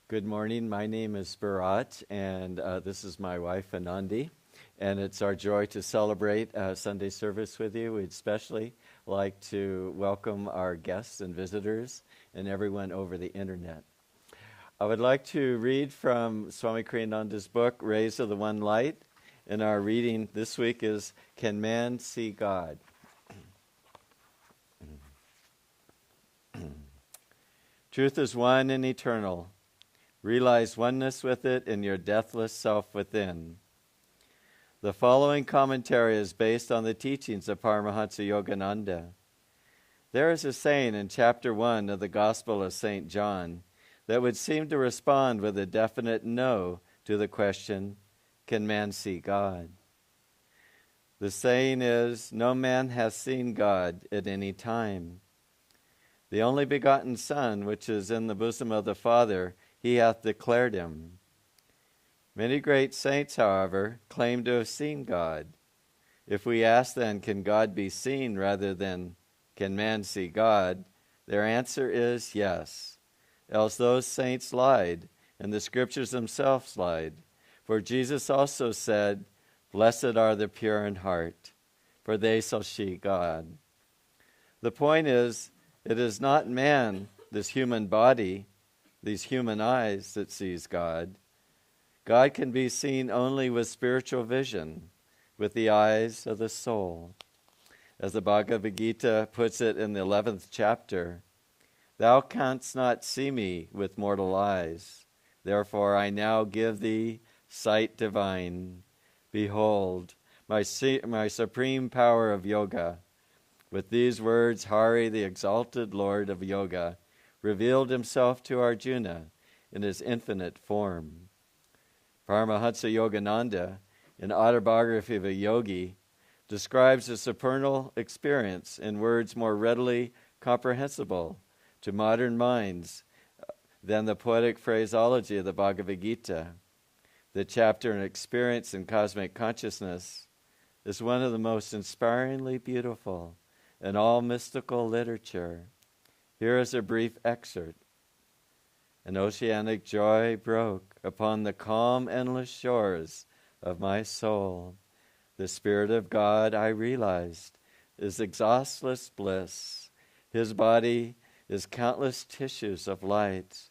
Good morning. My name is Bharat, and this is my wife, Anandi. And it's our joy to celebrate Sunday service with you. We'd especially like to welcome our guests and visitors and everyone over the internet. I would like to read from Swami Kriyananda's book, Rays of the One Light. And our reading this week is, Can Man See God? Truth is one and eternal. Realize oneness with it in your deathless self within. The following commentary is based on the teachings of Paramahansa Yogananda. There is a saying in chapter 1 of the Gospel of St. John that would seem to respond with a definite no to the question, can man see God? The saying is, no man hath seen God at any time. The only begotten Son, which is in the bosom of the Father, he hath declared him. Many great saints, however, claim to have seen God. If we ask then, can God be seen rather than can man see God, their answer is yes. Else those saints lied, and the Scriptures themselves lied. For Jesus also said, Blessed are the pure in heart, for they shall see God. The point is, it is not man, this human body, these human eyes that sees God. God can be seen only with spiritual vision, with the eyes of the soul. As the Bhagavad Gita puts it in the 11th chapter, Thou canst not see me with mortal eyes. Therefore I now give thee sight divine. Behold, my supreme power of yoga. With these words, Hari, the exalted Lord of yoga, revealed himself to Arjuna in his infinite form. Paramahansa Yogananda, in Autobiography of a Yogi, describes the supernal experience in words more readily comprehensible to modern minds than the poetic phraseology of the Bhagavad Gita. The chapter on experience in cosmic consciousness is one of the most inspiringly beautiful in all mystical literature. Here is a brief excerpt. An oceanic joy broke upon the calm, endless shores of my soul. The Spirit of God, I realized, is exhaustless bliss. His body is countless tissues of light.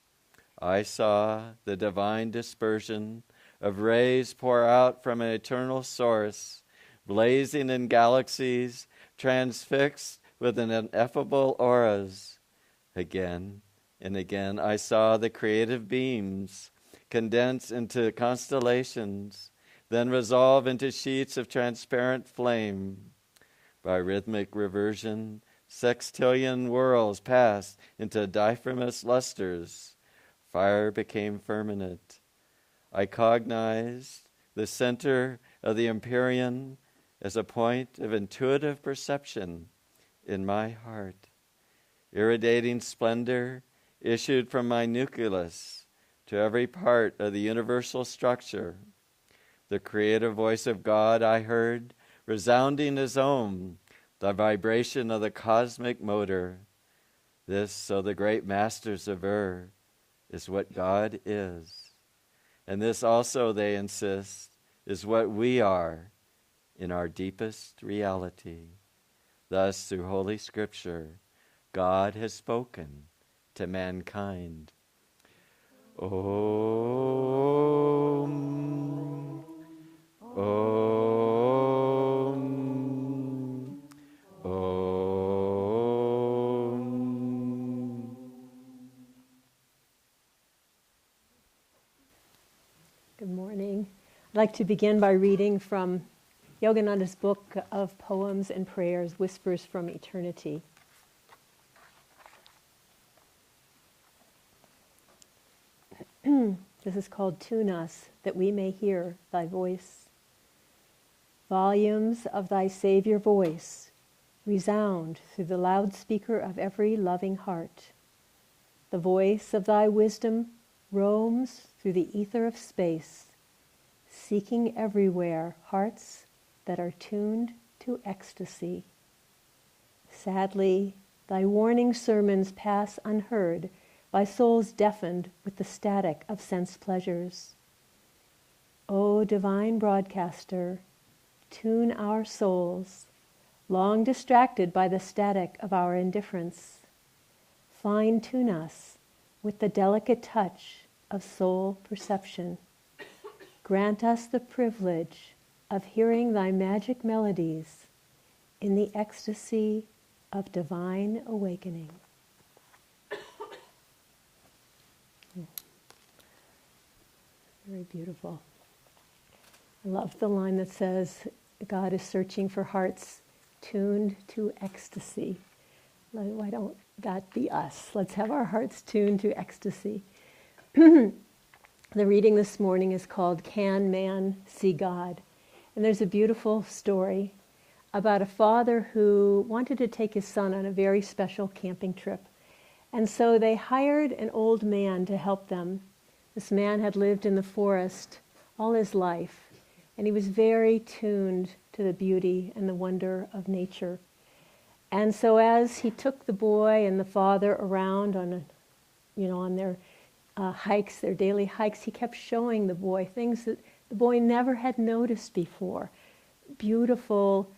I saw the divine dispersion of rays pour out from an eternal source, blazing in galaxies, transfixed with an ineffable auras. Again and again I saw the creative beams condense into constellations, then resolve into sheets of transparent flame. By rhythmic reversion, sextillion whirls passed into diaphanous lusters. Fire became firmament. I cognized the center of the Empyrean as a point of intuitive perception in my heart. Irradiating splendor issued from my nucleus to every part of the universal structure. The creative voice of God I heard, resounding as Om, the vibration of the cosmic motor. This, so the great masters aver, is what God is. And this also, they insist, is what we are in our deepest reality. Thus, through Holy Scripture, God has spoken to mankind. Om, Om, Om. Good morning. I'd like to begin by reading from Yogananda's book of poems and prayers, Whispers from Eternity. This is called Tune Us, that we may hear thy voice. Volumes of thy Savior voice resound through the loudspeaker of every loving heart. The voice of thy wisdom roams through the ether of space, seeking everywhere hearts that are tuned to ecstasy. Sadly, thy warning sermons pass unheard by souls deafened with the static of sense pleasures. O divine broadcaster, tune our souls, long distracted by the static of our indifference. Fine-tune us with the delicate touch of soul perception. Grant us the privilege of hearing thy magic melodies in the ecstasy of divine awakening. Very beautiful. I love the line that says, God is searching for hearts tuned to ecstasy. Why don't that be us? Let's have our hearts tuned to ecstasy. The reading this morning is called Can Man See God? And there's a beautiful story about a father who wanted to take his son on a very special camping trip. And so they hired an old man to help them. This man had lived in the forest all his life, and he was very tuned to the beauty and the wonder of nature. And so as he took the boy and the father around on their hikes, their daily hikes, he kept showing the boy things that the boy never had noticed before. Beautiful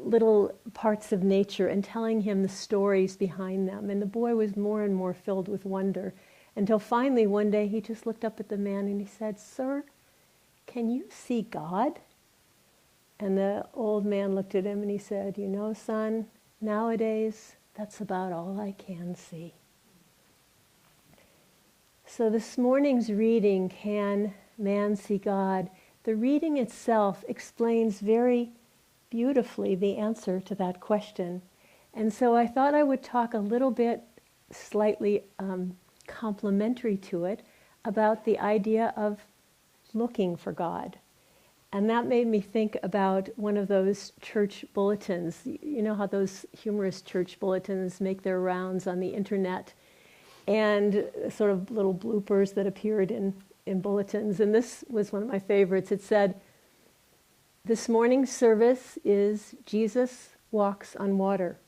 little parts of nature, and telling him the stories behind them. And the boy was more and more filled with wonder, until finally one day he just looked up at the man and he said, "Sir, can you see God?" And the old man looked at him and he said, "You know, son, nowadays that's about all I can see." So this morning's reading, Can Man See God? The reading itself explains very beautifully the answer to that question. And so I thought I would talk a little bit, slightly complementary to it, about the idea of looking for God. And that made me think about one of those church bulletins. You know how those humorous church bulletins make their rounds on the internet, and sort of little bloopers that appeared in bulletins. And this was one of my favorites. It said, "This morning's service is Jesus walks on water.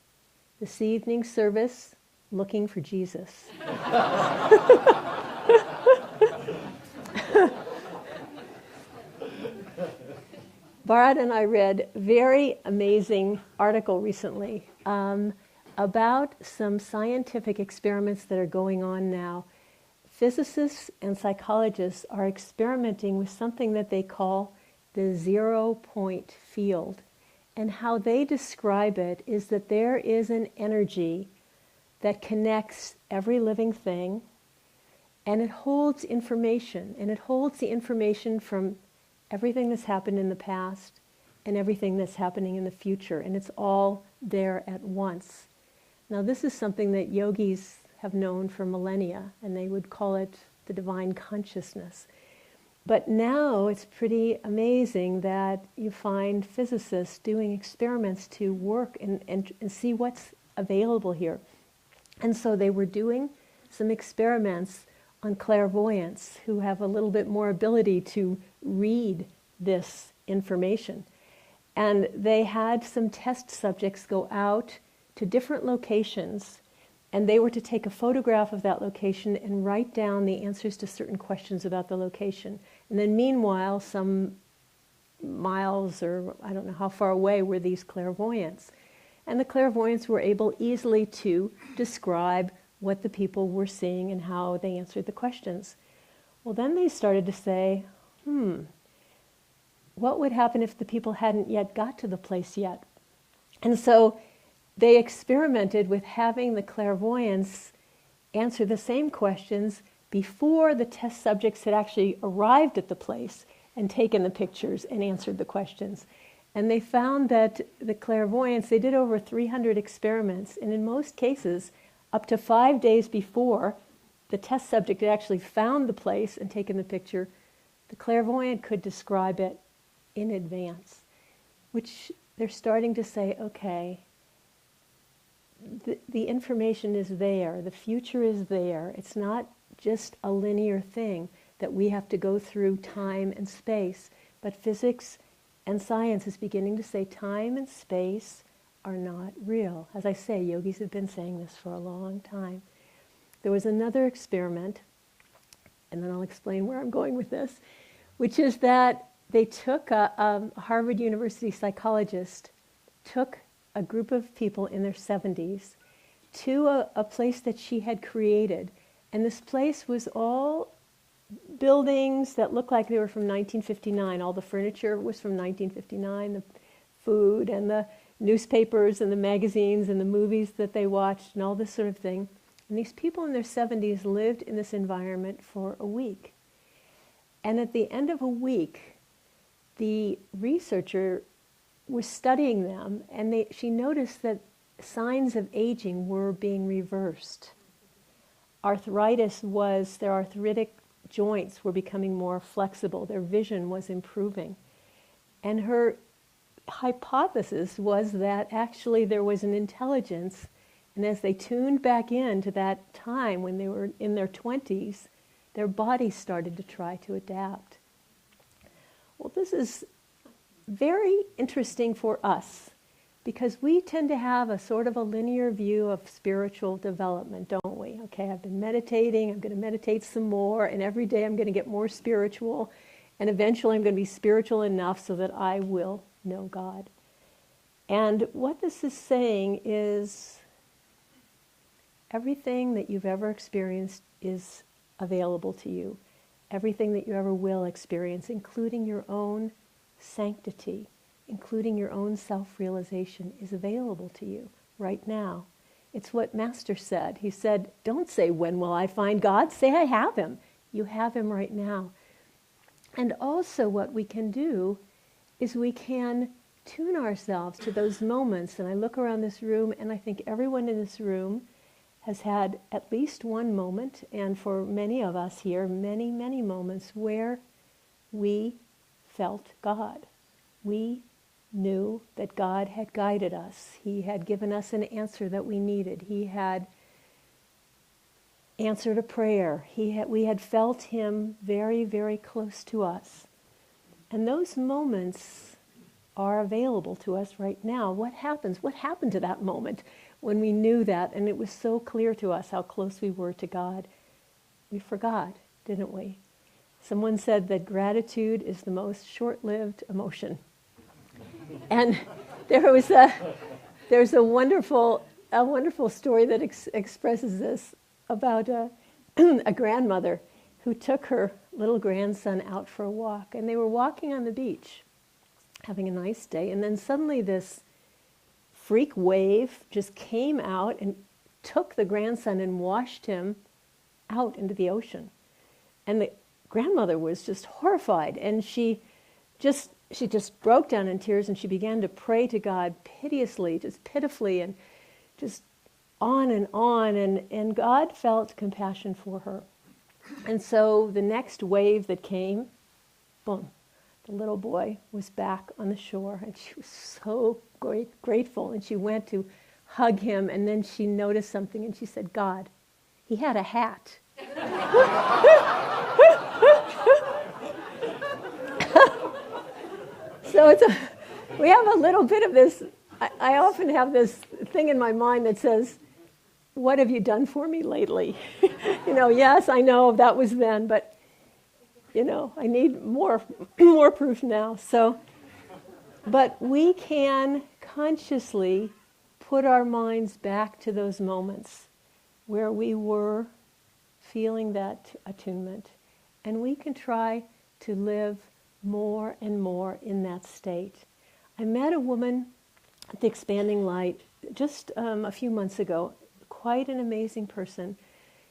This evening's service, looking for Jesus." Bharat and I read a very amazing article recently about some scientific experiments that are going on now. Physicists and psychologists are experimenting with something that they call the 0-point field. And how they describe it is that there is an energy that connects every living thing, and it holds information. And it holds the information from everything that's happened in the past and everything that's happening in the future. And it's all there at once. Now, this is something that yogis have known for millennia, and they would call it the divine consciousness. But now it's pretty amazing that you find physicists doing experiments to work and see what's available here. And so they were doing some experiments on clairvoyants who have a little bit more ability to read this information. And they had some test subjects go out to different locations, and they were to take a photograph of that location and write down the answers to certain questions about the location. And then meanwhile, some miles, or I don't know how far away, were these clairvoyants. And the clairvoyants were able easily to describe what the people were seeing and how they answered the questions. Well, then they started to say, what would happen if the people hadn't yet got to the place yet? And so they experimented with having the clairvoyants answer the same questions before the test subjects had actually arrived at the place and taken the pictures and answered the questions. And they found that the clairvoyants, they did over 300 experiments, and in most cases, up to 5 days before the test subject had actually found the place and taken the picture, the clairvoyant could describe it in advance, which they're starting to say, okay, the information is there, the future is there. It's not just a linear thing that we have to go through time and space, but physics and science is beginning to say time and space are not real. As I say, yogis have been saying this for a long time. there was another experiment, and then I'll explain where I'm going with this, which is that they took a Harvard University psychologist, took a group of people in their 70s to a place that she had created. And this place was all buildings that looked like they were from 1959. All the furniture was from 1959, the food and the newspapers and the magazines and the movies that they watched and all this sort of thing. And these people in their 70s lived in this environment for a week. And at the end of a week, the researcher was studying them, and she noticed that signs of aging were being reversed. Their arthritic joints were becoming more flexible. Their vision was improving. And her hypothesis was that actually there was an intelligence, and as they tuned back into that time when they were in their 20s, their bodies started to try to adapt. Well, this is very interesting for us because we tend to have a sort of a linear view of spiritual development, don't we? Okay, I've been meditating, I'm going to meditate some more, and every day I'm going to get more spiritual, and eventually I'm going to be spiritual enough so that I will know God. And what this is saying is everything that you've ever experienced is available to you. Everything that you ever will experience, including your own sanctity, including your own self-realization, is available to you right now. It's what Master said. He said, don't say, when will I find God? Say, I have him. You have him right now. And also what we can do is we can tune ourselves to those moments. And I look around this room, and I think everyone in this room has had at least one moment, and for many of us here, many, many moments where we felt God. We knew that God had guided us. He had given us an answer that we needed. He had answered a prayer. We had felt him very, very close to us. And those moments are available to us right now. What happens? What happened to that moment when we knew that and it was so clear to us how close we were to God? We forgot, didn't we? Someone said that gratitude is the most short-lived emotion. And there's a wonderful story that expresses this about a grandmother who took her little grandson out for a walk. And they were walking on the beach, having a nice day. And then suddenly this freak wave just came out and took the grandson and washed him out into the ocean. And the grandmother was just horrified. And she just broke down in tears, and she began to pray to God piteously, just pitifully, and just on. And God felt compassion for her. And so the next wave that came, boom, the little boy was back on the shore, and she was so grateful. And she went to hug him, and then she noticed something, and she said, God, he had a hat. So we have a little bit of this. I often have this thing in my mind that says, what have you done for me lately? Yes, I know that was then, but, I need more proof now. But we can consciously put our minds back to those moments where we were feeling that attunement, and we can try to live more and more in that state. I met a woman at the Expanding Light just a few months ago, quite an amazing person.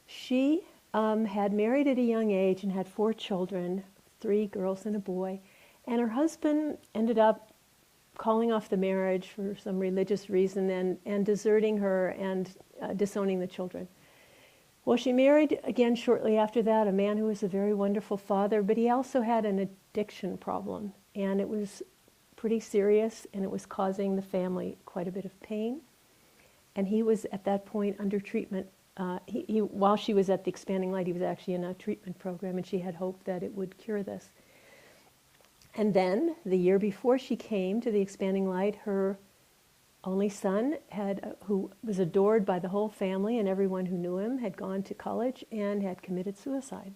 She had married at a young age and had 4 children, 3 girls and a boy, and her husband ended up calling off the marriage for some religious reason and deserting her and disowning the children. Well, she married again shortly after that, a man who was a very wonderful father, but he also had an addiction problem, and it was pretty serious, and it was causing the family quite a bit of pain. And he was at that point under treatment. While she was at the Expanding Light, he was actually in a treatment program, and she had hoped that it would cure this. And then, the year before she came to the Expanding Light, her only son, who was adored by the whole family and everyone who knew him, had gone to college and had committed suicide.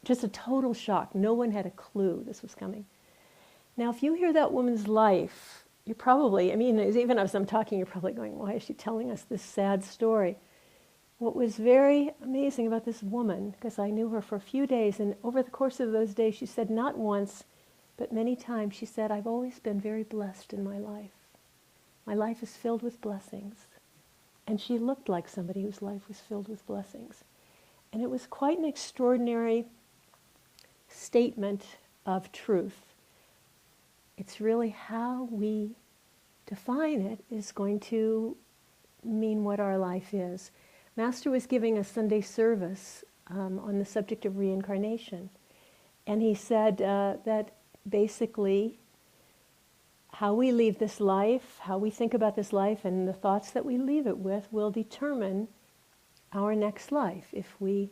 Just a total shock. No one had a clue this was coming. Now, if you hear that woman's life, you probably, even as I'm talking, you're probably going, why is she telling us this sad story? What was very amazing about this woman, because I knew her for a few days, and over the course of those days, she said not once, but many times, she said, I've always been very blessed in my life. My life is filled with blessings. And she looked like somebody whose life was filled with blessings. And it was quite an extraordinary statement of truth. It's really how we define it is going to mean what our life is. Master was giving a Sunday service on the subject of reincarnation. And he said that basically how we leave this life, how we think about this life, and the thoughts that we leave it with will determine our next life. If we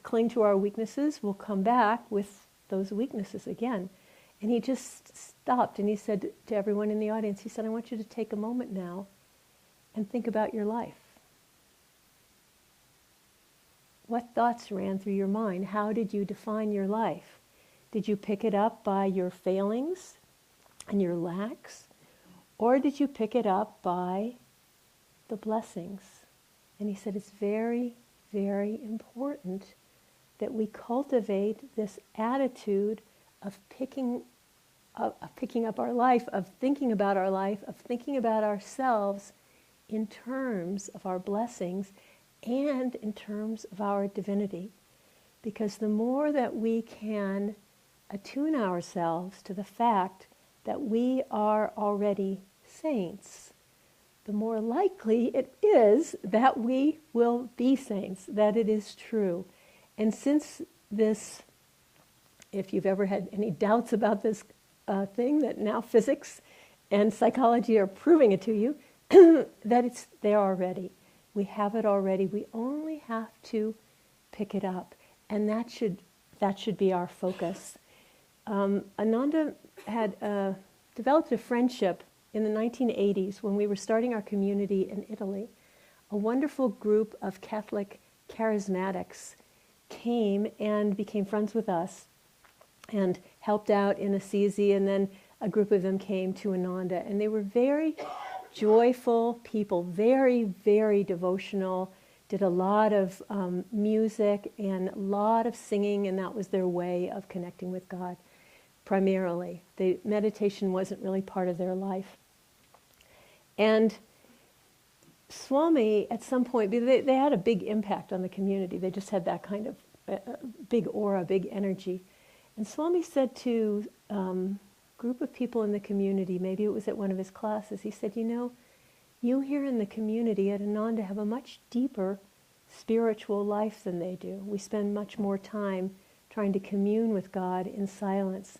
cling to our weaknesses, we'll come back with those weaknesses again. And he just stopped and he said to everyone in the audience, he said, I want you to take a moment now and think about your life. What thoughts ran through your mind? How did you define your life? Did you pick it up by your failings and your lacks? Or did you pick it up by the blessings? And he said it's very, very important that we cultivate this attitude of picking up our life, of thinking about our life, of thinking about ourselves in terms of our blessings and in terms of our divinity. Because the more that we can attune ourselves to the fact that we are already saints, the more likely it is that we will be saints, that it is true. And since this, if you've ever had any doubts about this thing, that now physics and psychology are proving it to you, that it's there already. We have it already. We only have to pick it up. And that should be our focus. Ananda had developed a friendship in the 1980s when we were starting our community in Italy. A wonderful group of Catholic charismatics came and became friends with us and helped out in Assisi, and then a group of them came to Ananda. And they were very joyful people, very, very devotional, did a lot of music and a lot of singing, and that was their way of connecting with God. Primarily. The meditation wasn't really part of their life. And Swami, at some point, they had a big impact on the community. They just had that kind of big aura, big energy. And Swami said to a group of people in the community, maybe it was at one of his classes, he said, you here in the community at Ananda have a much deeper spiritual life than they do. We spend much more time trying to commune with God in silence.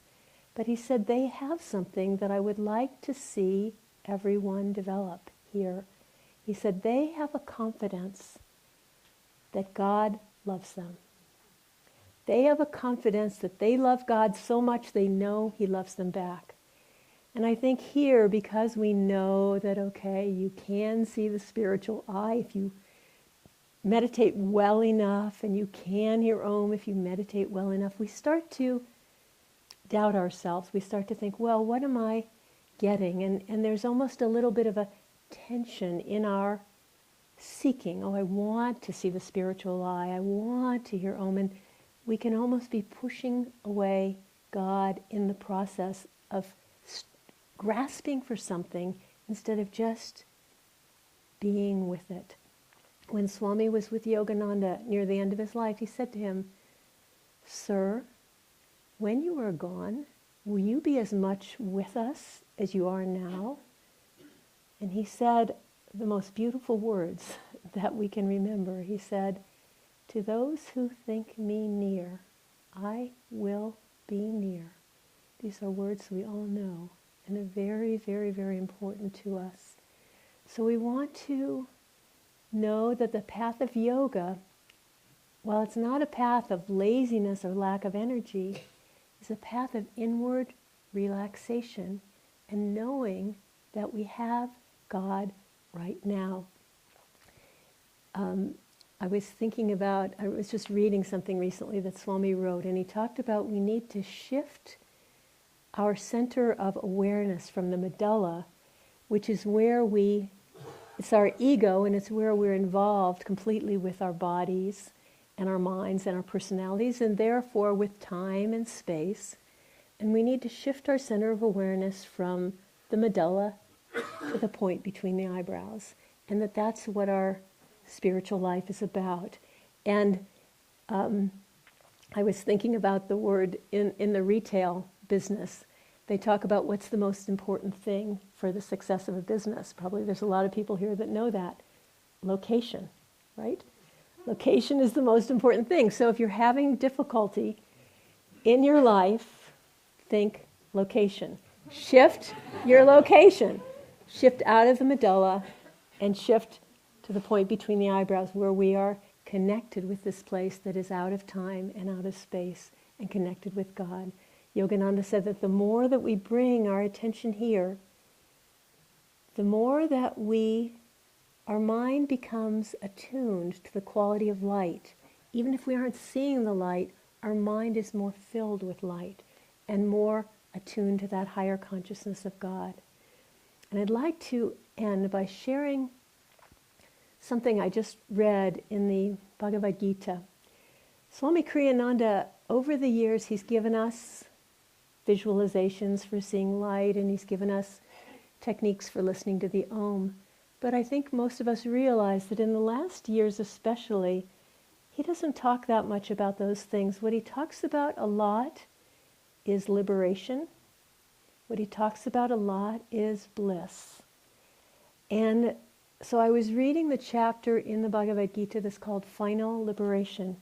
But he said, they have something that I would like to see everyone develop here. He said, they have a confidence that God loves them. They have a confidence that they love God so much they know He loves them back. And I think here, because we know that, okay, you can see the spiritual eye if you meditate well enough, and you can hear Om if you meditate well enough, we start to doubt ourselves. We start to think, well, what am I getting? And there's almost a little bit of a tension in our seeking. Oh, I want to see the spiritual eye. I want to hear Om. And we can almost be pushing away God in the process of grasping for something instead of just being with it. When Swami was with Yogananda near the end of his life, he said to him, Sir, when you are gone, will you be as much with us as you are now? And he said the most beautiful words that we can remember. He said, to those who think me near, I will be near. These are words we all know, and they're very, very, very important to us. So we want to know that the path of yoga, while it's not a path of laziness or lack of energy, is a path of inward relaxation and knowing that we have God right now. I was just reading something recently that Swami wrote, and he talked about we need to shift our center of awareness from the medulla, which is where it's our ego, and it's where we're involved completely with our bodies and our minds and our personalities, and therefore with time and space. And we need to shift our center of awareness from the medulla to the point between the eyebrows, and that's what our spiritual life is about. And I was thinking about the word in the retail business. They talk about what's the most important thing for the success of a business. Probably there's a lot of people here that know that. Location, right? Location is the most important thing. So if you're having difficulty in your life, think location. Shift your location. Shift out of the medulla and shift to the point between the eyebrows where we are connected with this place that is out of time and out of space and connected with God. Yogananda said that the more that we bring our attention here, the more that our mind becomes attuned to the quality of light. Even if we aren't seeing the light, our mind is more filled with light and more attuned to that higher consciousness of God. And I'd like to end by sharing something I just read in the Bhagavad Gita. Swami Kriyananda, over the years, he's given us visualizations for seeing light, and he's given us techniques for listening to the Om. But I think most of us realize that in the last years especially, he doesn't talk that much about those things. What he talks about a lot is liberation. What he talks about a lot is bliss. And so I was reading the chapter in the Bhagavad Gita that's called Final Liberation.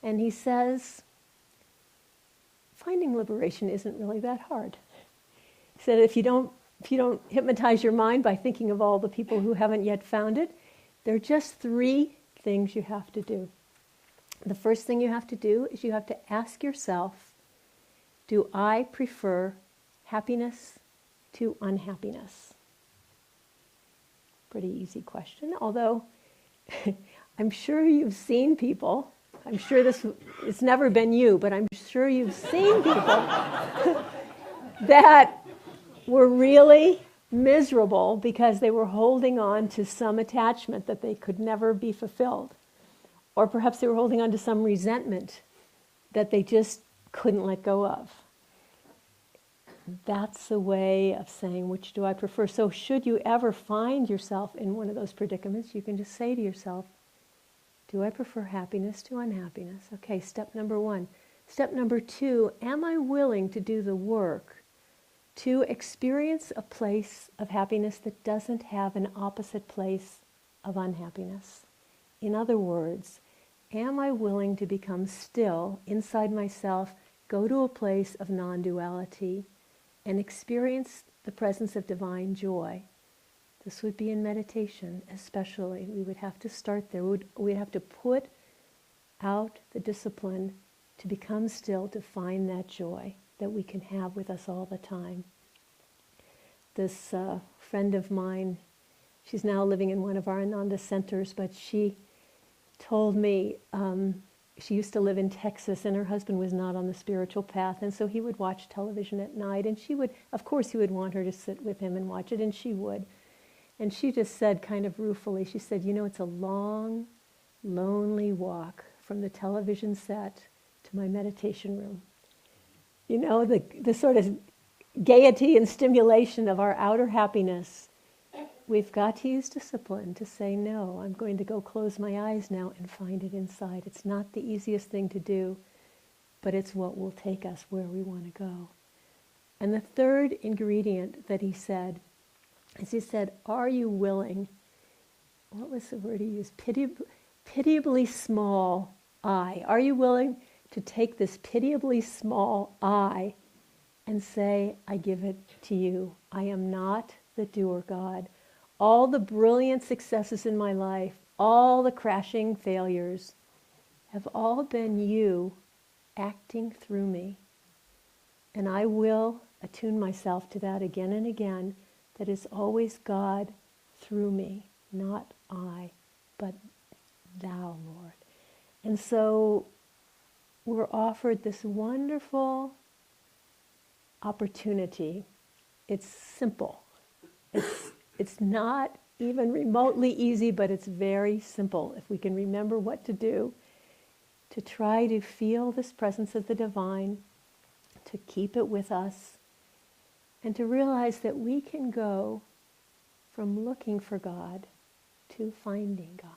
And he says, finding liberation isn't really that hard. He said if you don't hypnotize your mind by thinking of all the people who haven't yet found it, there are just 3 things you have to do. The first thing you have to do is you have to ask yourself, do I prefer happiness to unhappiness? Pretty easy question, although I'm sure you've seen people, I'm sure it's never been you, but I'm sure you've seen people that were really miserable because they were holding on to some attachment that they could never be fulfilled. Or perhaps they were holding on to some resentment that they just couldn't let go of. That's a way of saying, which do I prefer? So should you ever find yourself in one of those predicaments, you can just say to yourself, do I prefer happiness to unhappiness? Okay, step number 1. Step number 2, am I willing to do the work to experience a place of happiness that doesn't have an opposite place of unhappiness? In other words, am I willing to become still inside myself, go to a place of non-duality, and experience the presence of divine joy? This would be in meditation, especially. We would have to start there. We'd have to put out the discipline to become still, to find that joy that we can have with us all the time. This friend of mine, she's now living in one of our Ananda centers, but she told me she used to live in Texas, and her husband was not on the spiritual path, and so he would watch television at night, and he would want her to sit with him and watch it, and she would. And she just said, kind of ruefully, she said, it's a long, lonely walk from the television set to my meditation room. The sort of gaiety and stimulation of our outer happiness. We've got to use discipline to say, no, I'm going to go close my eyes now and find it inside. It's not the easiest thing to do, but it's what will take us where we want to go. And the third ingredient that he said, is he said, are you willing, what was the word he used? Pitiably small I. Are you willing to take this pitiably small I and say, I give it to you. I am not the doer, God. All the brilliant successes in my life, all the crashing failures, have all been you acting through me. And I will attune myself to that again and again, that it's always God through me, not I, but Thou, Lord. And so we're offered this wonderful opportunity. It's simple. It's not even remotely easy, but it's very simple. If we can remember what to do, to try to feel this presence of the divine, to keep it with us, and to realize that we can go from looking for God to finding God.